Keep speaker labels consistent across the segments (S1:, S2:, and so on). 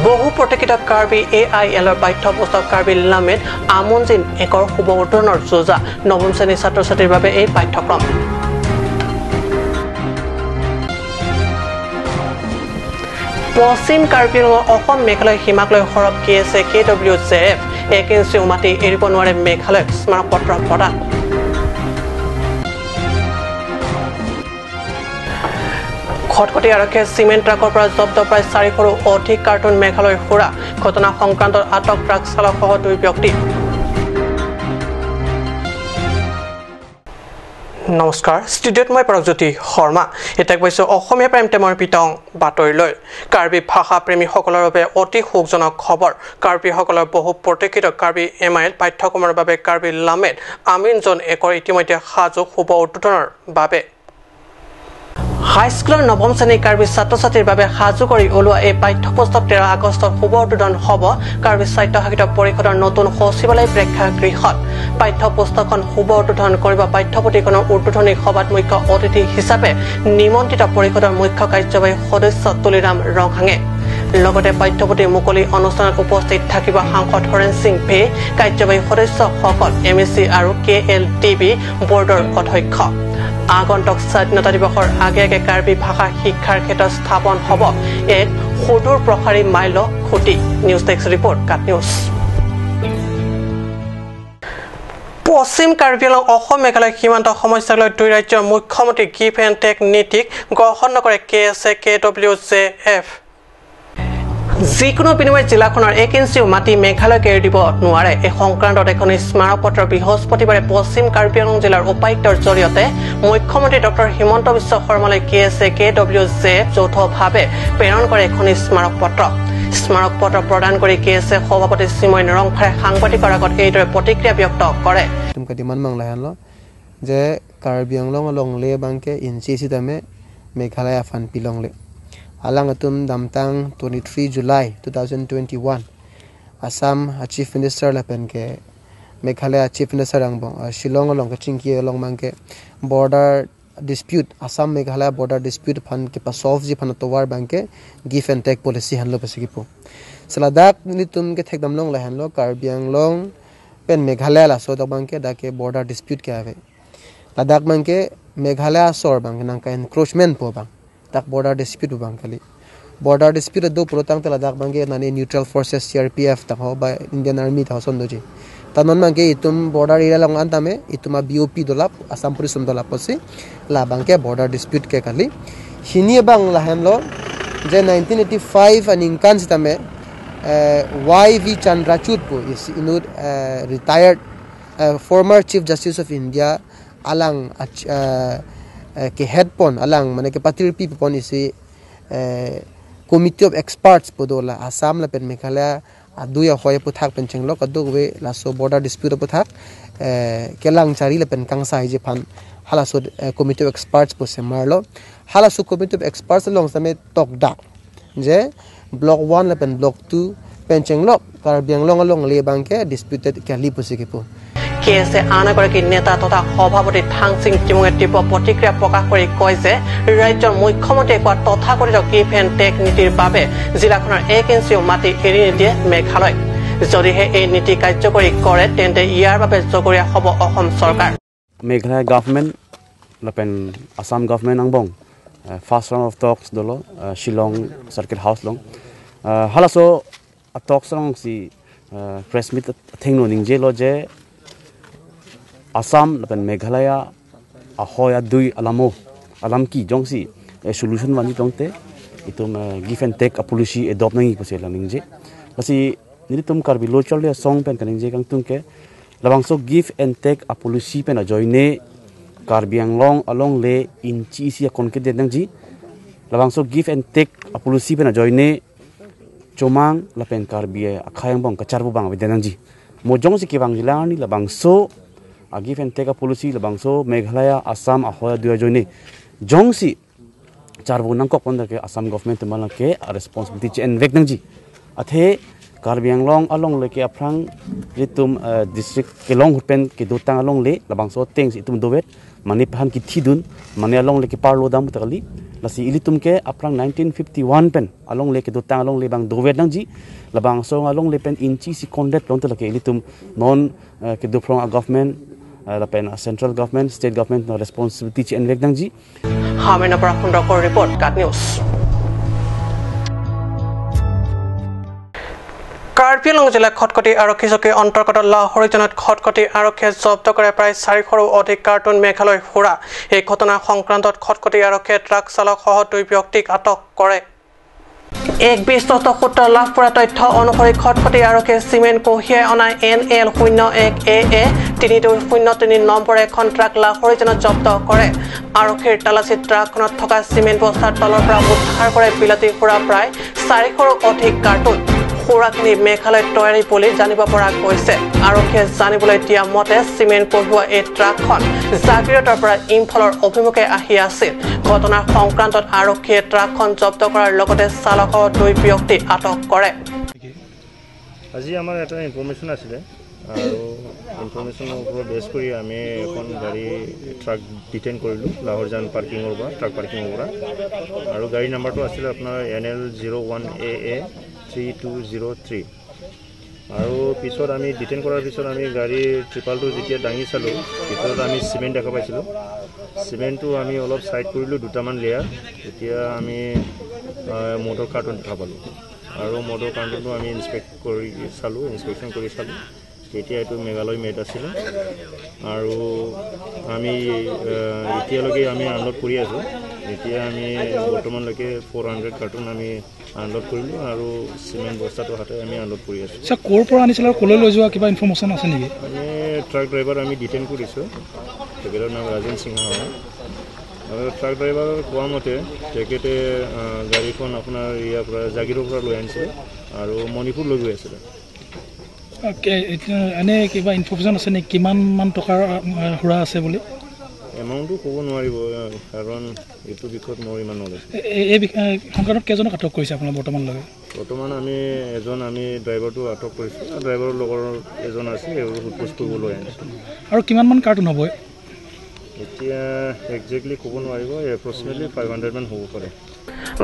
S1: বহু প্ৰতিকিত কাৰ্বি AILৰ পাঠ্যপুস্তক কাৰ্বি লামেট আমনজিন একৰ শুভ উত্তৰণৰ যোজা নৱম শ্ৰেণীৰ ছাত্ৰ-ছাত্ৰীৰ বাবে এই পাঠ্যক্ৰম পশ্চিম কাৰ্বি অসম মেঘালয় সীমাকলৈ সৰব KSA KWJF 1 ইঞ্চি মাটি এৰিব নোৱাৰে মেঘালয়ক স্মাৰক পত্ৰ প্ৰদান খটখটি আৰক্ষীয়ে চিমেণ্ট ট্ৰাকৰ পৰা জব্দ প্ৰায় 400ৰো অধিক কাৰ্টুন মেঘালয় সুৰা ঘটনা সংক্ৰান্তত আটক ট্ৰাক চালক সহ 2 ব্যক্তি নমস্কাৰ ষ্টুডিঅ'ত মই প্ৰগজ্যোতি শৰ্মা এটাক কৈছো অসমীয়া প্ৰাইম টাইমৰ পিটং বাতৰিলৈ কাৰ্বি ভাষা প্ৰেমীসকলৰ বাবে অতি সুখজনক খবৰ কাৰ্বিসকলৰ বহু প্ৰতিকিত কাৰ্বি MIL পাঠ্যক্ৰমৰ বাবে কাৰ্বি লামেট আমিনজন একৰ ইতিমধ্যে সাজু শুভ উদ্বোধনৰ বাবে হাইস্কুলৰ নৱম শ্ৰেণীৰ কাৰ্বি ছাত্ৰ-ছাত্ৰীৰ বাবে সাজু কৰি ওলোৱা এই পাঠ্যপুস্তক 13 আগষ্টত শুভ উদ্বোধন হ'ব কাৰ্বি সাহিত্য সাহিত্য পৰিষদৰ নতুন সচিবালয় প্ৰেক্ষাগৃহত পাঠ্যপুস্তকখন শুভ উদ্বোধন কৰিব পাঠ্যপুথিখনৰ উদ্বোধনী সভাত মুখ্য অতিথি হিচাপে নিমন্ত্ৰিত পৰিষদৰ মুখ্য কাৰ্যবাহী সদস্য তুলিৰাম ৰংহাঙে লগতে পাঠ্যপুথি মুকলি অনুষ্ঠানত উপস্থিত থাকিব সাংসদ হৰেণ সিং ভে কাৰ্যবাহী সদস্যসকল MSC আৰু KLTB বৰ্ডৰ অধ্যক্ষ আগন্তুক স্বাধীনতা দিৱসৰ আগে কাৰ্বি ভাষা শিক্ষাৰ ক্ষেত্ৰত স্থাপন হ'ব এক সুদূৰ প্ৰসাৰী মাইল খুঁটি নিউজ ডেস্ক ৰিপৰ্ট কাট নিউজ পশ্চিম কাৰ্বি আংলং অসম মেঘালয় সীমান্ত সমস্যাক লৈ দুই ৰাজ্যৰ মুখ্যমন্ত্ৰী গিভ এণ্ড টেক নীতিক গ্ৰহণ নকৰে KSA KWJF যিকোনো বিনিময় জিলাখনৰ 1 ইঞ্চি মাটি মেঘালয়ক এৰি দিব নোৱাৰে এই সংক্ৰান্তত এখন স্মাৰক পত্ৰ বৃহস্পতিবাৰে পশ্চিম কাৰ্বি আংলং জিলাৰ উপায়ুক্তৰ জৰিয়তে মুখ্যমন্ত্ৰী doctor Himanta Biswa শৰ্মালৈ KSA KWJF যৌথভাৱে প্ৰেৰণ কৰে এখন স্মাৰক পত্ৰ প্ৰদান কৰি KSA সভাপতি শ্ৰীময় নৰংফাৰে সাংবাদিকৰ আগত এইদৰে প্ৰতিক্ৰিয়া ব্যক্ত কৰে
S2: যে কাৰ্বি আংলং লংলে বাংকে ইঞ্চি সিদামে মেঘালয় আফান পিলংলে Alang atum damtang 23 July 2021 Assam Chief Minister lapen ke Meghalaya Chief Minister angbong Shillong along ke chingki along mangke border dispute Assam Meghalaya border dispute phan ke solve ji phan towar banke give and take policy hanlo pasikipo Saladak nitum ke thekdam long la hanlo Karbi Anglong pen Meghalaya la so da banke da ke border dispute ke ave Ladak banke Meghalaya sor bank nang ka encroachment po bang tak border dispute bang kali border dispute do protang tala dak bangge nani neutral forces CRPF ta ho ba Indian Army ta son doji tanon mangke itum border area long antame ituma BOP dolap Assam Police dolap pasi la bangke border dispute ke kali hini bang la hamlo je 1985 aning kan sitame YV Chandrachud po is inud retired former Chief Justice of India alang ke headpon alang mane ke patir pi pon isi committee of experts podola Assam la pen Meghalaya aduya hoye puthak pencheng lok adu we la so border dispute puthak kelang chari la pen kangsa je phan hala so committee of experts po semarlo hala so committee of experts long same tok dak je block 1 la pen block 2 pencheng lok Karbi Anglong long le bangke disputed kali posikepo KSA আনাগৰাকী নেতা তথা সভাপতি থাংচিং টিমুঙে তীব্ৰ প্ৰতিক্ৰিয়া প্ৰকাশ কৰি কয় যে ৰাজ্যৰ মুখ্যমন্ত্ৰীয়ে কোৱা তথাকথিত গিভ এণ্ড টেক নীতিৰ বাবে জিলাখনৰ 1 ইঞ্চি মাটি এৰি নিদিয়ে মেঘালয় যদিহে এই নীতি কাৰ্যকৰী কৰে তেন্তে ইয়াৰ বাবে জগৰীয়া হ'ব অসম চৰকাৰ
S3: মেঘালয় গভৰ্ণমেণ্ট লপেন আসাম গভৰ্ণমেণ্ট আংবং ফাৰ্ষ্ট ৰাউণ্ড অফ টক্স দলো শিলং সাৰ্কিট হাউস লং হালাসো টক্স লং সি প্ৰেছ মিট থিংনো নিংজে লো যে Assam lapan Meghalaya ahoya dui alam ki jongsi solution wani jongte itu give and take a policy adopt nangi pasela ningje pasi ni tum karbi local le song pen kaningje kang tungke labang so give and take a policy pen a joine Karbi Anglong along le inchi sia konke nangji labang so give and take a policy pen a joine chomang lapen karbi akhayang bong kacharbu bang bedanangji mo jongsi ki bang jilani labang so a give and take a policy labang so Meghalaya Assam ahoya duya joine jongsi charbu nang ko pon ke Assam government malake a responsibility chen vek nangji athe Karbi Anglong along leke aprang ritum district kelong hupen ke dotang along le labang so teng itum dovet mani pahan ki thidun mani along leke parlo dam takali lasi ilitum ke aprang 1951 pen along leke dotang along le bang dovet nang ji labang so along le pen inchi si kondet long leke ilitum non ke do from a government la pen central government state government no responsibility chi envek nang ji
S1: Hamena Prakundakor report Cat News. Karbi Anglong জিলা খটকটি আৰক্ষী চকী অন্তৰ্গত লাহৰিজনত খটকটি আৰক্ষীয়ে জব্দ কৰে প্ৰায় 400ৰো অধিক cartoon Meghalaya সুৰা এই ঘটনা সংক্ৰান্তত খটকটি আৰক্ষীয়ে ট্ৰাক চালক সহ 2 ব্যক্তিক আটক কৰে এক বিশ্বস্ত সূত্ৰ লাভ কৰা তথ্য অনুসৰি খটকটি আৰক্ষীয়ে চিমেণ্ট কঢ়িয়াই অনা NL01AA 3203 নম্বৰ এখন ট্ৰাক লাহৰিজনত জব্দ কৰে আৰক্ষীৰ তালাচী ট্ৰাকখনত থকা চিমেণ্ট বস্তাৰ তলৰ পৰা উদ্ধাৰ কৰে বিলাতী সুৰা প্ৰায় 400ৰো অধিক কাৰ্টুন সুৰাখিনি মেঘালয়ত তৈয়াৰী বুলি জানিব পৰা গৈছে আৰক্ষীয়ে জানিবলৈ দিয়া মতে চিমেণ্ট কঢ়িওৱা এই ট্ৰাকখন জাগিৰতৰ পৰা ইম্ফলৰ অভিমুখে আহি আছিল ঘটনাৰ সংক্ৰান্তত আৰক্ষীয়ে ট্ৰাকখন জব্দ কৰাৰ লগতে চালকৰ 2 ব্যক্তি আটক কৰে
S4: আজি আমাৰ এটা ইনফৰমেশ্যন আছিলে আৰু ইনফৰমেশ্যনৰ ওপৰত বেছ কৰি আমি এখন গাড়ী ট্ৰাক ডিটেইন কৰিলোঁ লাহৰজান পাৰ্কিঙৰ পৰা ট্ৰাক পাৰ্কিঙৰ পৰা আৰু গাড়ী নাম্বাৰটো আছিলে আপোনাৰ NL01AA 3203 আৰু পিছত আমি ডিটেইন কৰাৰ পিছত আমি গাড়ীৰ ট্ৰিপালটো যেতিয়া দাঙি চালোঁ ভিতৰত আমি চিমেণ্ট দেখা পাইছিলোঁ চিমেণ্টটো আমি অলপ ছাইড কৰিলোঁ দুটামান লেয়াৰ তেতিয়া আমি মটৰ কাৰ্টুন দেখা পালোঁ আৰু মটৰ কাৰ্টুনটো আমি ইনস্পেকশ্যন কৰি চালোঁ তেতিয়া এইটো মেঘালয় মেড আছিলে আৰু আমি এতিয়ালৈকে আমি আনলোড কৰি আছোঁ এতিয়া আমি বৰ্তমানলৈকে 400 কাৰ্টুন আমি আনলোড কৰিলোঁ আৰু চিমেণ্ট বস্তাটো হাতে আমি আনলোড কৰি আছোঁ
S5: স্যাৰ ক'ৰ পৰা আনিছিল আৰু ক'লৈ লৈ যোৱা কিবা ইনফৰমেশ্যন আছে নেকি
S4: আমি ট্ৰাক ড্ৰাইভাৰ আমি ডিটেইন কৰিছোঁ তেখেতৰ নাম ৰাজেন সিংহ হয় আৰু ট্ৰাক ড্ৰাইভাৰৰ কোৱা মতে তেখেতে গাড়ীখন আপোনাৰ ইয়াৰ পৰা জাগিৰৰ পৰা লৈ আনিছিলে আৰু মণিপুৰ লৈ গৈ আছিলে
S5: এনে কিবা ইনফৰমেশ্যন আছে নেকি কিমানমান টকাৰ সুৰা আছে বুলি
S4: এমাউণ্টটো ক'ব নোৱাৰিব কাৰণ এইটো বিষয়ত মোৰ ইমান নলেজ
S5: এই সংক্ৰান্তত কেইজনক আটক কৰিছে আপোনাৰ বৰ্তমানলৈকে
S4: বৰ্তমান আমি ড্ৰাইভাৰটো আটক কৰিছোঁ ড্ৰাইভাৰৰ লগৰ এজন আছে এইবোৰ সোধপোছ কৰিবলৈ আনিছোঁ
S5: আৰু কিমানমান কাৰ্টুন হ'ব
S4: এতিয়া একজেক্টলি ক'ব নোৱাৰিব এপ্ৰক্সিমেটলি 500 মান হ'ব পাৰে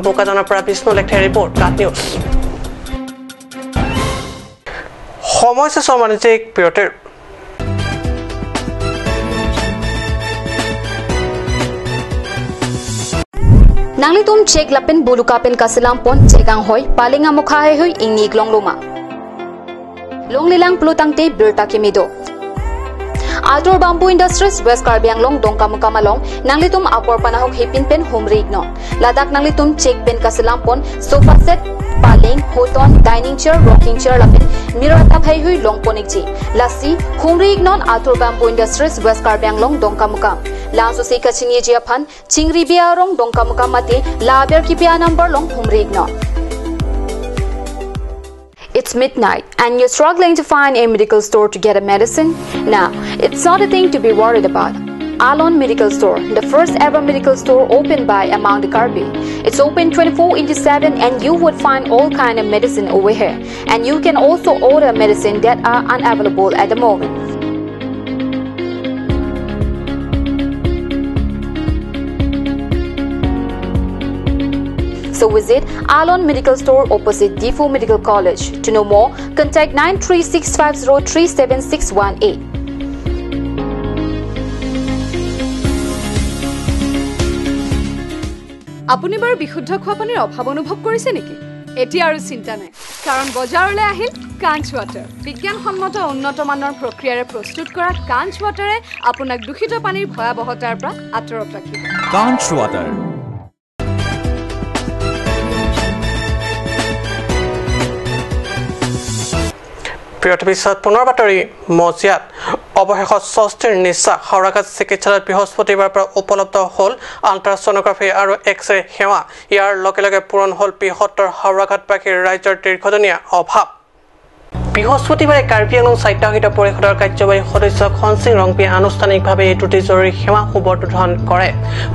S1: বোকাজানৰ পৰা বিষ্ণু লেখাৰ ৰিপৰ্ট কাট নিউজ সমস্যা সমাজিক বিৰতিৰ
S6: Nanglitum cek lapin bulukapin kasilang pon cekang hoy paling amukhahe hoy ingnig longluma. Longlilang plutang te birta kimido. Altor Bamboo Industries West Karbi Anglong dongkamukamalong nanglitum apor panahok hipin pen humrig no. Ladak nanglitum cek pen kasilang pon sofa set paling hoton dining chair rocking chair lapin mirata phai hui longponik ji. Lasi humrig non Altor Bamboo Industries West Karbi Anglong dongkamukam. Lanso se kachini jia phan chingri biarong dongkamuka mate laber ki pia number long humrig no. It's midnight and you're struggling to find a medical store to get a medicine? Now, it's not a thing to be worried about. Alon Medical Store, the first ever medical store opened by Among the Karbi. It's open 24/7 and you would find all kind of medicine over here. And you can also order medicine that are unavailable at the moment. So visit Alon Medical Store opposite Defu Medical College. To know more, contact 936503768.
S7: আপুনি বাৰু বিশুদ্ধ খোৱা পানীৰ অভাৱ অনুভৱ কৰিছে নেকি এতিয়া আৰু চিন্তা নাই কাৰণ বজাৰলৈ আহিল কাঞ্চ ৱাটাৰ বিজ্ঞানসন্মত উন্নত মানৰ প্ৰক্ৰিয়াৰে প্ৰস্তুত কৰা কাঞ্চ ৱাটাৰে আপোনাক দূষিত পানীৰ ভয়াৱহতাৰ পৰা আঁতৰত ৰাখিব
S8: কাঞ্চ ৱাটাৰ
S1: প্ৰিয়তবিশ্বাত পুনৰ বাতৰি মজিয়াত অৱশেষত স্বস্তিৰ নিশ্বাস হাওৰাঘাট চিকিৎসালয়ত বৃহস্পতিবাৰৰ পৰা উপলব্ধ হ'ল আল্ট্ৰাছ'নগ্ৰাফি আৰু এক্স-ৰে সেৱা ইয়াৰ লগে লগে পূৰণ হ'ল ৭৫ হাওৰাঘাটবাসীৰ ৰাজ্যৰ দীৰ্ঘদিনীয়া অভাৱ বৃহস্পতিবাৰে কাৰ্বি আংলং স্বায়ত্তশাসিত পৰিষদৰ কাৰ্যবাহী সদস্য খনসিং ৰংপিয়ে আনুষ্ঠানিকভাৱে এই ত্ৰুটি জৰুৰী সেৱা সুবৰ্তোধন কৰে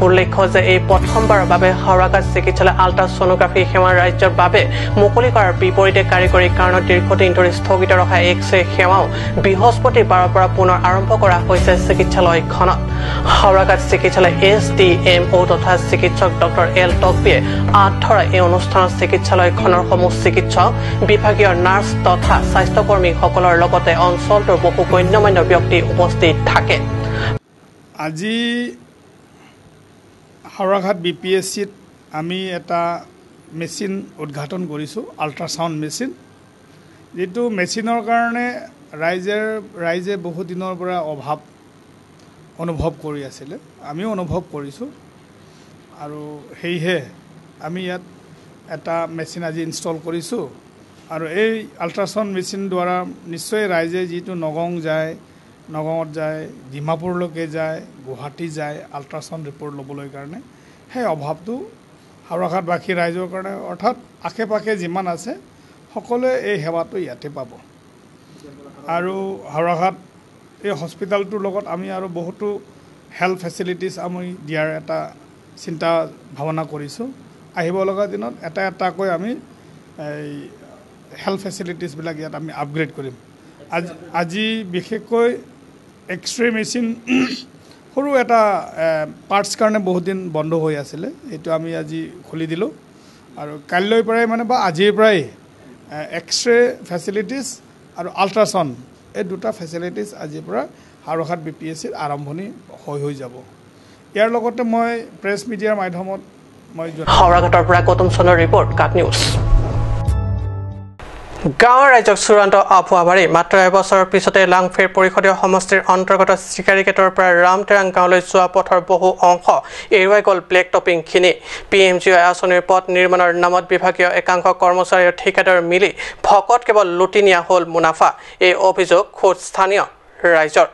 S1: উল্লেখ্য যে এই প্ৰথমবাৰৰ বাবে হাওৰাঘাট চিকিৎসালয় আল্ট্ৰাছনোগ্ৰাফি সেৱা ৰাজ্যৰ বাবে মুকলি কৰাৰ বিপৰীতে কাৰিকৰী কাৰণত দীৰ্ঘদিন ধৰি স্থগিত ৰখা এক্স-ৰে সেৱাও বৃহস্পতিবাৰৰ পৰা পুনৰ আৰম্ভ কৰা হৈছে চিকিৎসালয়খনত হাওৰাঘাট চিকিৎসালয় SDMO তথা চিকিৎসক ডক্টৰ এল টকবিয়ে আঠৰা এই অনুষ্ঠানত চিকিৎসালয়খনৰ সমূহ চিকিৎসক বিভাগীয় নাৰ্ছ তথা স্বাস্থ্যকৰ্মীসকলৰ লগতে অঞ্চলটোৰ বহু গণ্যমান্য ব্যক্তি উপস্থিত থাকে
S8: আজি হাওৰাঘাট BPSCত আমি এটা মেচিন উদ্ঘাটন কৰিছোঁ আল্ট্ৰাছাউণ্ড মেচিন যেটো মেচিনৰ কাৰণে ৰাইজে বহু দিনৰ পৰা অভাৱ অনুভৱ কৰি আছিল আমিও অনুভৱ কৰিছোঁ আৰু হেইহে আমি ইয়াত এটা মেচিন আজি ইনষ্টল কৰিছোঁ আৰু এই আল্ট্ৰাছাউণ্ড মেচিন দ্বাৰা নিশ্চয় ৰাইজে যেটো নগাঁৱত যায় ডিমাপুৰলৈকে যায় গুৱাহাটী যায় আল্ট্ৰাছাউণ্ড ৰিপৰ্ট ল'বলৈ কাৰণে সেই অভাৱটো হাওৰাঘাটবাসী ৰাইজৰ কাৰণে অৰ্থাৎ আশে পাশে যিমান আছে সকলোৱে এই সেৱাটো ইয়াতে পাব আৰু হাওৰাঘাট এই হস্পিটালটোৰ লগত আমি আৰু বহুতো হেল্থ ফেচিলিটিজ আমি দিয়াৰ এটা চিন্তা ভাৱনা কৰিছোঁ আহিব লগা দিনত এটাকৈ আমি এই হেল্থ ফেচিলিটিজবিলাক ইয়াত আমি আপগ্ৰেড কৰিম আজি বিশেষকৈ এক্স-ৰে মেচিন সৰু এটা পাৰ্টছ কাৰণে বহুত দিন বন্ধ হৈ আছিলে এইটো আমি আজি খুলি দিলোঁ আৰু কাইলৈ পৰাই মানে বা আজিৰ পৰাই এক্স-ৰে ফেচিলিটিজ আৰু আল্ট্ৰাছাউণ্ড এই দুটা ফেচিলিটিজ আজিৰ পৰা হাওৰাঘাট BPSCত আৰম্ভণি হৈ যাব ইয়াৰ লগতে মই প্ৰেছ মিডিয়াৰ মাধ্যমত মই
S1: হাওৰাঘাটৰ পৰা গৌতম চন্দ্ৰৰ ৰিপৰ্ট কাট নিউজ গাঁৱৰ ৰাইজক চূড়ান্ত আফুৱাবাৰী মাত্ৰ এবছৰৰ পিছতে লাংফেৰ পৰিষদীয় সমষ্টিৰ অন্তৰ্গত চিকাৰীগেটৰ পৰা ৰামটেৰাং গাঁৱলৈ যোৱা পথৰ বহু অংশ এৰুৱাই গ'ল ব্লেক টপিংখিনি PMGY আঁচনিৰ পথ নিৰ্মাণৰ নামত বিভাগীয় একাংশ কৰ্মচাৰী আৰু ঠিকাদাৰ মিলি ভকত কেৱল লুটি নিয়া হ'ল মুনাফা এই অভিযোগ খোদ স্থানীয় ৰাইজৰ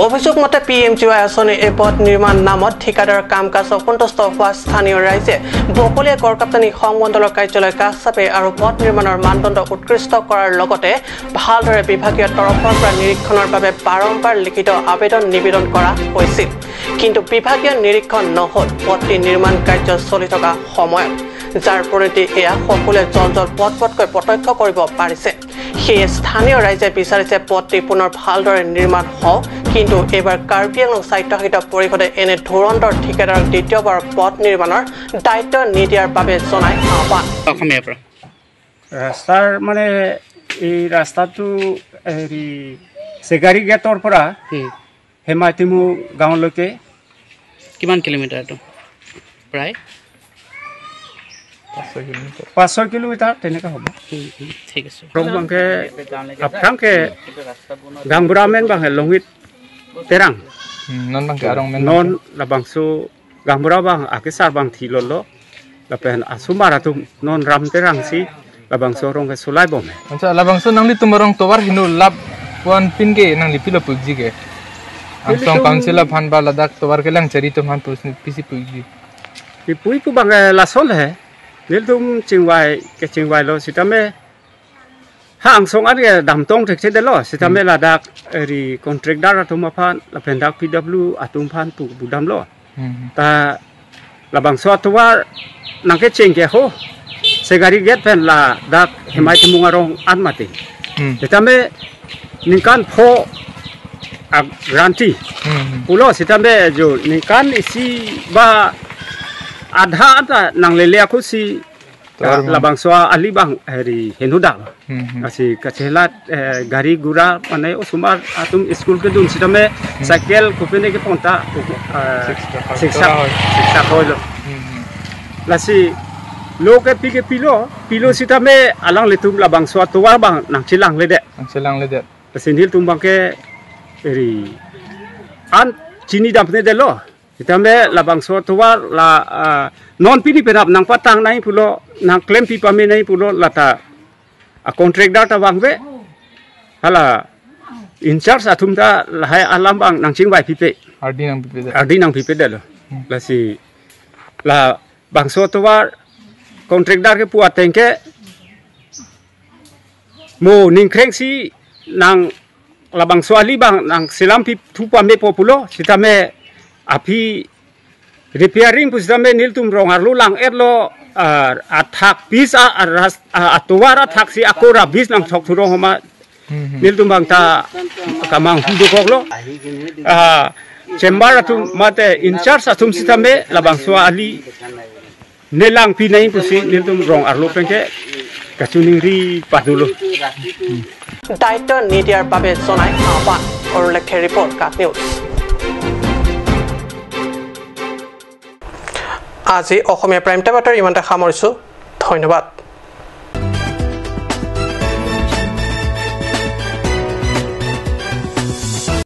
S1: অভিযোগ মতে PMGY আঁচনি এই পথ নিৰ্মাণ নামত ঠিকাদাৰৰ কাম কাজ অসন্তুষ্ট হোৱা স্থানীয় ৰাইজে বকলীয়া গড়কাপ্তানি সংমণ্ডলৰ কাৰ্যালয় কাষ চাপে আৰু পথ নিৰ্মাণৰ মানদণ্ড উৎকৃষ্ট কৰাৰ লগতে ভালদৰে বিভাগীয় তৰফৰ পৰা নিৰীক্ষণৰ বাবে বাৰম্বাৰ লিখিত আবেদন নিবেদন কৰা হৈছিল কিন্তু বিভাগীয় নিৰীক্ষণ নহল পথটি নিৰ্মাণ কাৰ্য চলি থকা সময়ত যাৰ পৰিণতি এয়া সকলোৱে জল পটকৈ প্ৰত্যক্ষ কৰিব পাৰিছে সেয়ে স্থানীয় ৰাইজে বিচাৰিছে পথটি পুনৰ ভালদৰে নিৰ্মাণ হওক কিন্তু এবাৰ কাৰ্বি আংলং স্বায়ত্তশাসিত পৰিষদে এনে ধুৰন্ধৰ ঠিকাদাৰক দ্বিতীয়বাৰ পথ নিৰ্মাণৰ দায়িত্ব নিদিয়াৰ বাবে জনাই আহ্বান
S9: ৰাস্তাৰ মানে এই ৰাস্তাটো হেৰি চেগাৰী গেটৰ পৰা হেমাইটিমু গাঁৱলৈকে
S10: কিমান কিলোমিটাৰটো প্ৰায়
S9: 500 কিলোমিটাৰ তেনেকৈ হ'ব
S10: ঠিক আছে
S9: ৰংবাংকে আফ্ৰাংকে গাংবুৰামেন বাংহে লংহিত terang
S11: non bang arong men
S9: non labang so gambura bang ake sar bang thilolo lapen asumara tu non ram terang si labang so rong ke sulai bom
S11: ancha labang so nangli tumarong towar hinu lab wan pin ge nangli pilo pugji ge amsong council of han ba ladak towar ke lang chari to man pisi pugji
S9: pi pui ku bang la sol he nil tum chingwai lo sitame hang song ari dam tong thek de lo sitame ladak ri contractor atum phan la pendak PW atum phan tu budam lo ta labang so atwar nangke chengke ho segari get pen la dak hemai timungarong anmati sitame ningkan pho agranti pulo sitame jo ningkan isi ba adha ta nanglele aku si labang soa ali bang hari henudak asi kacelat gari gura mane usumar atum school ke dun sitame cycle kupene ke ponta siksa holo lasi loke pike pilo sitame alang letum labang soa tua bang nang cilang lede sinil tumbang ke eri an cini dampne de lo sitame labang soa tua la non pini penap nang patang nai pulo nang claim pi pame nai pulo lata a contractor ta bang ve hala in charge atum ta lahai alam bang nang chingwai pipe ardi nang pipe de lo la si la bang so to war contractor ke puat tengke mo ningkreng si nang labang swali bang nang silam pi thupa me populo sitame api repairing pusitame niltum rongar lulang erlo athak bis atowara thak si akora bis nang thok thuro homa niltum bang ta kamang hudo koklo chamber atum mate in charge atum sitame labang swali nelang pi nai pusi niltum rong arlo pengke kachuning ri padulo
S1: দায়িত্ব নিদিয়াৰ বাবে জনাই আহ্বান অৰুলেখে report কাট news আজি অসমীয়া prime time বাতৰি ইমানতে সামৰিছো ধন্যবাদ